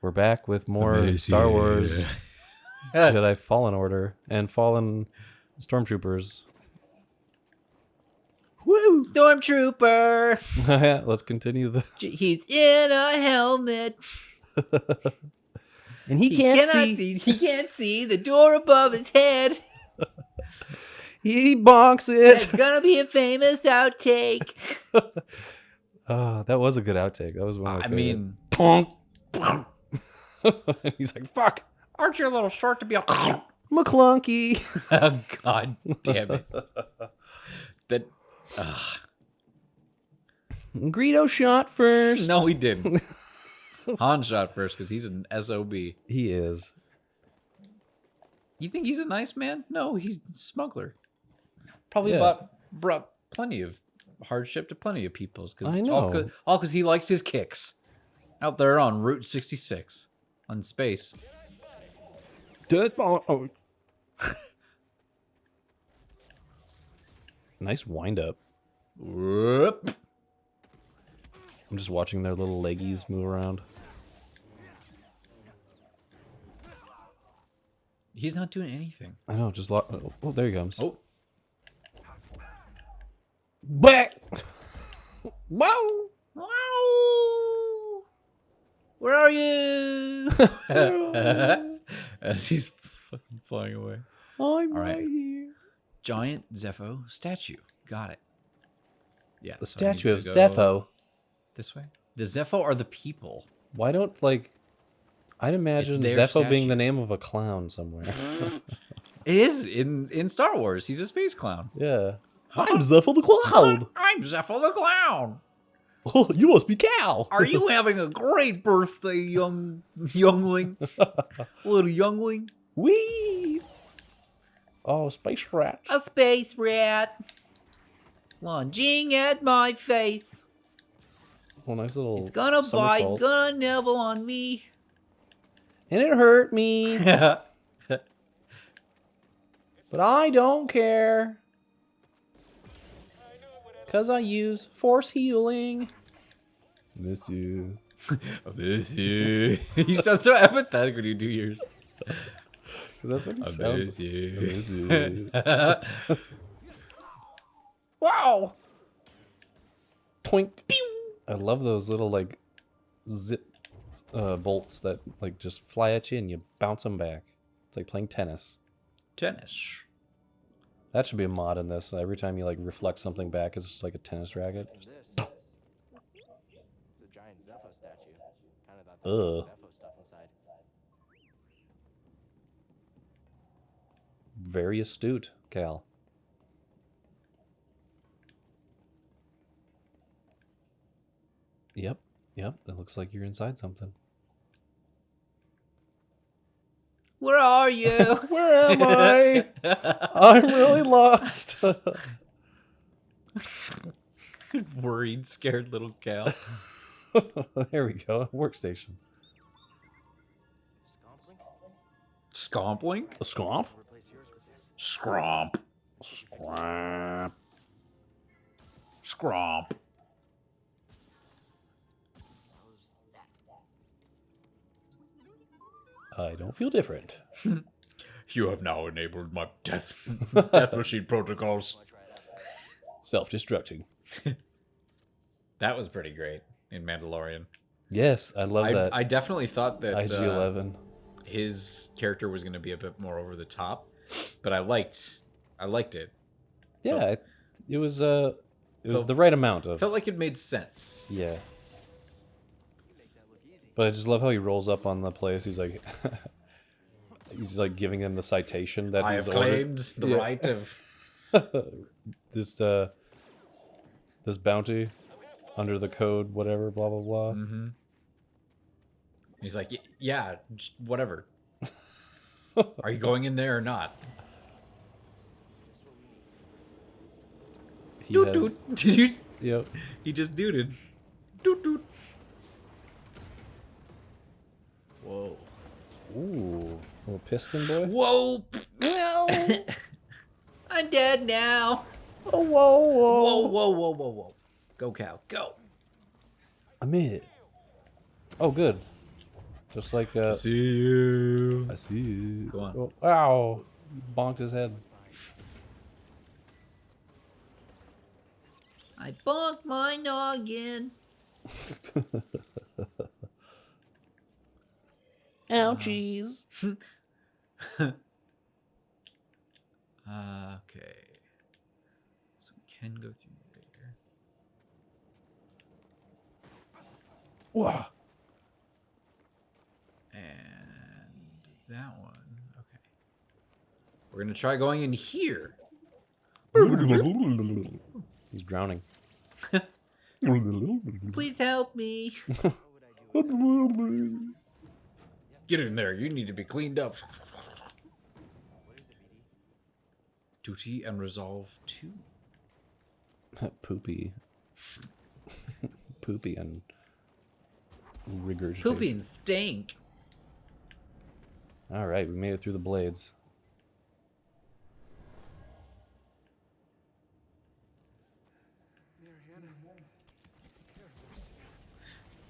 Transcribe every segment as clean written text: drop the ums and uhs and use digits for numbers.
We're back with more Star Wars Jedi Fallen Order and Fallen Stormtroopers. Woo! Stormtrooper! Yeah, let's continue the... He's in a helmet. And he can't see. He can't see the door above his head. He bonks it. It's gonna be a famous outtake. That was a good outtake. That was one of my favorite. mean... Ponk. He's like, fuck. Aren't you a little short to be a... McClunky. Oh, God damn it. That... Greedo shot first. No, he didn't. Han shot first because he's an SOB. He is. You think he's a nice man? No, he's a smuggler. Probably brought plenty of hardship to plenty of peoples. I know. All because he likes his kicks. Out there on Route 66. On space. Oh. Nice wind up. Whoop. I'm just watching their little leggies move around. He's not doing anything. I know, just oh, there he comes. Oh. Back! Wow! Wow! Where are you? As he's fucking flying away. I'm right. right here. Giant Zepho statue. Got it. Yeah. The so I need statue to of go Zepho. This way? The Zepho are the people. Why don't, I'd imagine their Zepho being statue. the name of a clown somewhere. It is in Star Wars. He's a space clown. Yeah. I'm Zepho the Clown. I'm Zepho the clown. Oh, you must be Cal. Are you having a great birthday, youngling? Little youngling? Wee! Oh, space rat. A space rat. Lunging at my face. Oh, nice little It's gonna bite, somersault. gonna nibble on me. And it hurt me. But I don't care. Because I use force healing. Miss you. Miss you. You sound so empathetic when you do yours. Because that's what he I sounds miss you. I miss you. Wow! Twink. Pew! I love those little, zip bolts that, just fly at you and you bounce them back. It's like playing tennis. Tennis. That should be a mod in this. Every time you, reflect something back, it's just like a tennis racket. It's a giant Zepho statue. Kind of thought there Ugh. was Zepho stuff inside. Very astute, Cal. Yep, that looks like you're inside something. Where are you? Where am I? I'm really lost. Worried, scared little Cal. There we go, workstation. Scompling? A swamp? Replace yours with this. Scromp. Swamp. Scromp. I don't feel different. You have now enabled my death machine protocols. Self-destructing. That was pretty great in Mandalorian. Yes, I love that. I definitely thought that IG-11. his character was going to be a bit more over the top, but I liked it. Yeah, it was the right amount of... Felt like it made sense. Yeah. But I just love how he rolls up on the place. He's like... he's giving him the citation that I he's have ordered. claimed the right of this bounty under the code, whatever, blah, blah, blah. Mm-hmm. He's like, yeah, just whatever. Are you going in there or not? He Doot has... doot. Did you? Yep. He just dooted. Doot doot. Whoa. Ooh. Little piston boy. Whoa. Well. I'm dead now. Oh, whoa, whoa. Whoa, whoa, whoa, whoa, whoa. Go, Cal. Go. I'm in. Oh, good. Just like I see you. I see you. Go on. Oh, ow! Bonked his head. I bonked my noggin. Ouchies. Okay. So we can go through there. Wow. And that one. Okay. We're gonna try going in here. He's drowning. Please help me. What would I do? Get in there. You need to be cleaned up. What is it, BD? Duty and resolve 2. Poopy. Poopy and regurgitation. Poopy and stink. All right, we made it through the blades.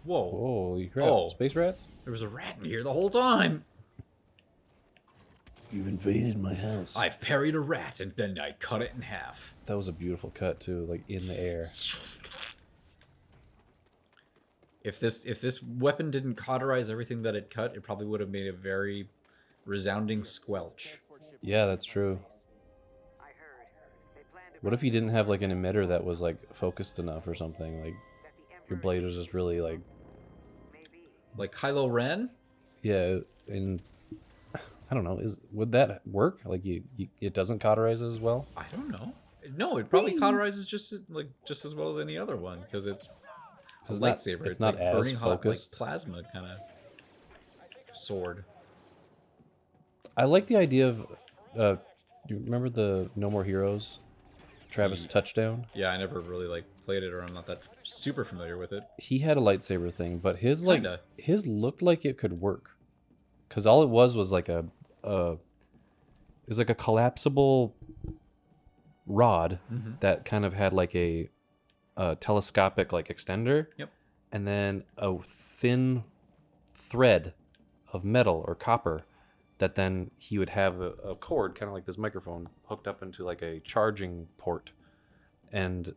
Whoa. Holy crap! Oh. Space rats! There was a rat in here the whole time. You've invaded my house. I've parried a rat and then I cut it in half. That was a beautiful cut too, like in the air. If this weapon didn't cauterize everything that it cut, it probably would have made a very resounding squelch. Yeah, that's true. What if you didn't have like an emitter that was like focused enough or something? Like your blade was just really like, Like Kylo Ren? yeah, and I don't know. Would that work? Like it doesn't cauterize as well? I don't know. No, it probably cauterizes just as well as any other one because it's a It's lightsaber. It's not like as burning hot, like focused. plasma kind of sword. I like the idea of. You remember the No More Heroes, Travis Touchdown? Yeah, I never really played it, or I'm not that super familiar with it. He had a lightsaber thing, but his Kinda. his looked like it could work, because all it was like it was like a collapsible rod Mm-hmm. that kind of had like a telescopic like extender. Yep. And then a thin thread of metal or copper that then he would have a cord, kind of like this microphone, hooked up into like a charging port, and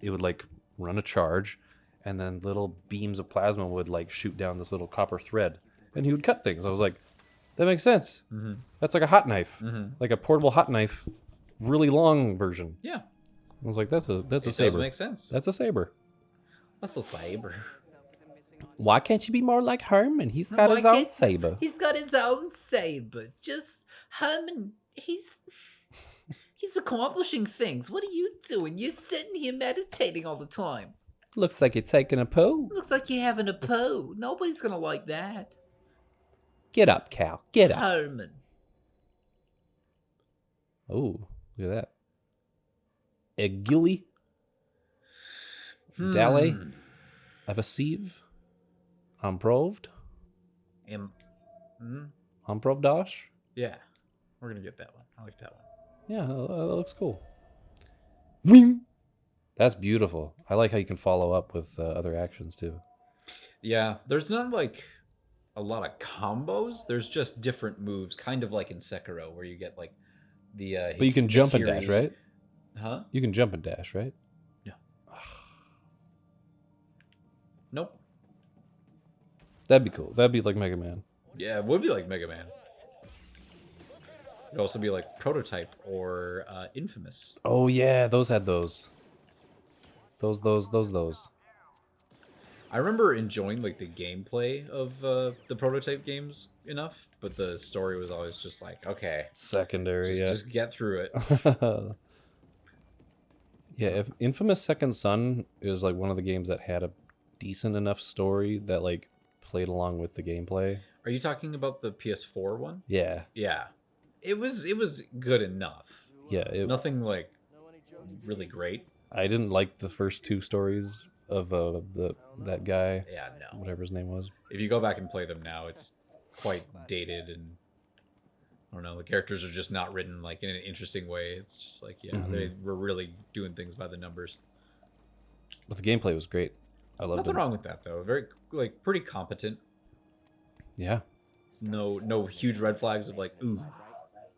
it would like run a charge, and then little beams of plasma would like shoot down this little copper thread, and he would cut things. I was like, that makes sense. Mm-hmm. That's like a hot knife, Mm-hmm. like a portable hot knife, really long version. Yeah, I was like, that's a it does saber. make sense. That's a saber. That's a saber. Why can't you be more like Herman? He's got his own saber. He's got his own saber. Just Herman. He's accomplishing things. What are you doing? You're sitting here meditating all the time. Looks like you're taking a poo. Looks like you're having a poo. Nobody's gonna like that. Get up, Cal. Get up. Herman. Oh, look at that. A gilly. Dally. Evasive. Improved. Improvdosh. Yeah, we're gonna get that one. I like that one. Yeah, that looks cool. Wing. That's beautiful. I like how you can follow up with other actions too. Yeah, there's not a lot of combos. There's just different moves, kind of like in Sekiro, where you get the. But you can jump and dash, right? Huh? You can jump and dash, right? No. Nope. That'd be cool. That'd be like Mega Man. Yeah, it would be like Mega Man. It'd also be like Prototype or Infamous. Oh yeah, those had those. Those. I remember enjoying the gameplay of the Prototype games enough, but the story was always just okay, Secondary, just get through it. yeah. Yeah, if Infamous Second Son is like one of the games that had a decent enough story that played along with the gameplay. Are you talking about the PS4 one? Yeah. Yeah, it was good enough. Yeah, Nothing really great. I didn't like the first two stories of that guy, Yeah, no. whatever his name was. If you go back and play them now, it's quite dated, and I don't know, the characters are just not written in an interesting way. It's just they were really doing things by the numbers. But the gameplay was great. I loved Nothing it. wrong with that though. Very pretty competent. Yeah. No huge red flags of like, ooh,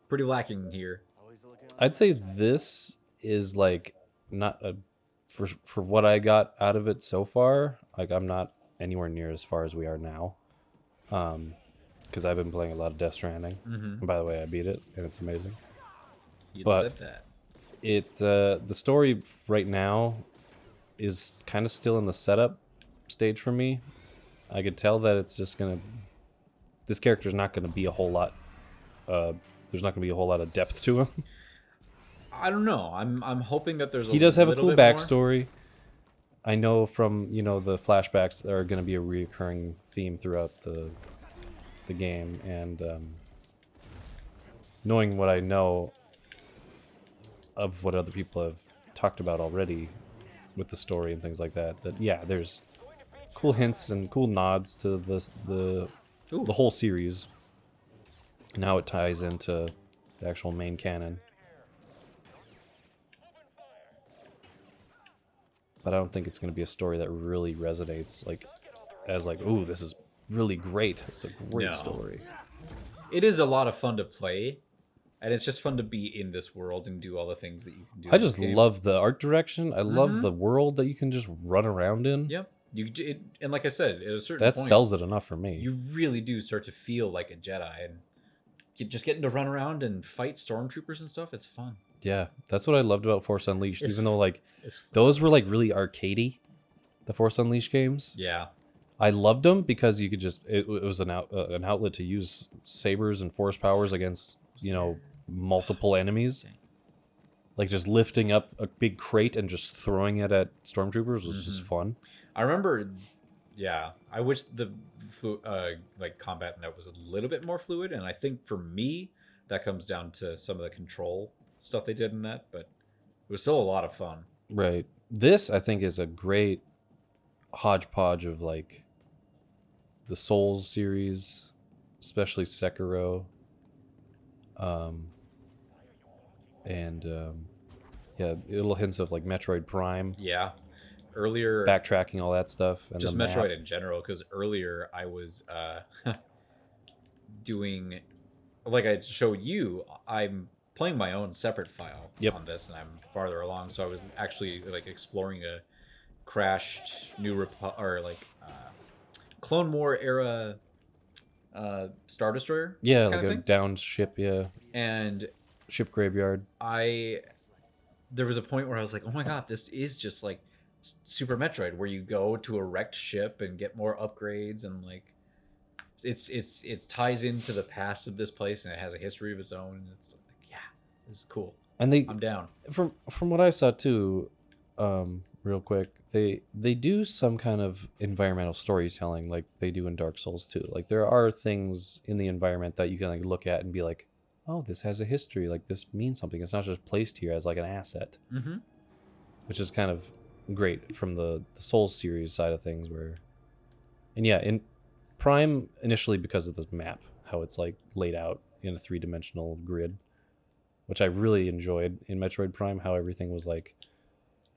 pretty lacking here. Always looking on I'd say this is like not a for what I got out of it so far. Like I'm not anywhere near as far as we are now. Because I've been playing a lot of Death Stranding. Mm-hmm. And by the way, I beat it and it's amazing. You'd But- said that. The story right now is kind of still in the setup stage for me. I could tell that it's just gonna. This character's not gonna be a whole lot. There's not gonna be a whole lot of depth to him. I don't know. I'm hoping that there's. He does have a little cool bit more. backstory. I know from the flashbacks that are going to be a recurring theme throughout the game, and knowing what I know of what other people have talked about already with the story and things like that, yeah, there's cool hints and cool nods to the Ooh. whole series and how it ties into the actual main canon. But I don't think it's going to be a story that really resonates as ooh, this is really great. It's a great No. story. It is a lot of fun to play, and it's just fun to be in this world and do all the things that you can do. I in this just game. love the art direction. I love Mhm. the world that you can just run around in. Yep. And like I said, at a certain That point, sells it enough for me. you really do start to feel like a Jedi, and just getting to run around and fight stormtroopers and stuff. It's fun. Yeah, that's what I loved about Force Unleashed. It's- Even though It's those were really arcadey, the Force Unleashed games. yeah. I loved them because you could just it was an outlet to use sabers and force powers against multiple enemies. Like just lifting up a big crate and just throwing it at stormtroopers was just Mhm. fun. I remember. Yeah, I wish the combat in that was a little bit more fluid, and I think for me that comes down to some of the control stuff they did in that, but it was still a lot of fun. Right. This I think is a great hodgepodge of the Souls series, especially Sekiro. And yeah, little hints of Metroid Prime, Yeah, earlier backtracking, all that stuff, and just the map. Metroid in general, because earlier I was doing, like I showed you, I'm playing my own separate file Yep. on this, and I'm farther along, so I was actually exploring a crashed Clone War era Star Destroyer, Yeah, kind like of a thing. downed ship, yeah, And ship graveyard. there was a point where I was like, oh my god, this is just like Super Metroid, where you go to a wrecked ship and get more upgrades, and it ties into the past of this place, and it has a history of its own, and it's like, yeah, this is cool. And I'm down. from what I saw too, real quick, they do some kind of environmental storytelling like they do in Dark Souls too. Like there are things in the environment that you can look at and be like, oh, this has a history. Like this means something. It's not just placed here as an asset, Mm-hmm. which is kind of great from the Souls series side of things. And yeah, in Prime initially because of this map, how it's laid out in a 3-dimensional grid, which I really enjoyed in Metroid Prime. How everything was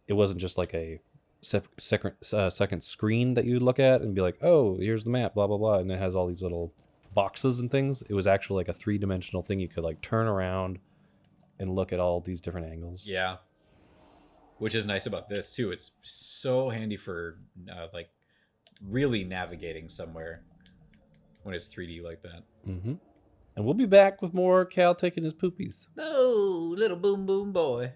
it wasn't just a second screen that you look at and be like, oh, here's the map, blah blah blah, and it has all these little boxes and things. It was actually a 3-dimensional thing you could turn around and look at all these different angles. Yeah. Which is nice about this too. It's so handy for really navigating somewhere when it's 3D like that. And we'll be back with more Cal taking his poopies. Oh, little boom boom boy.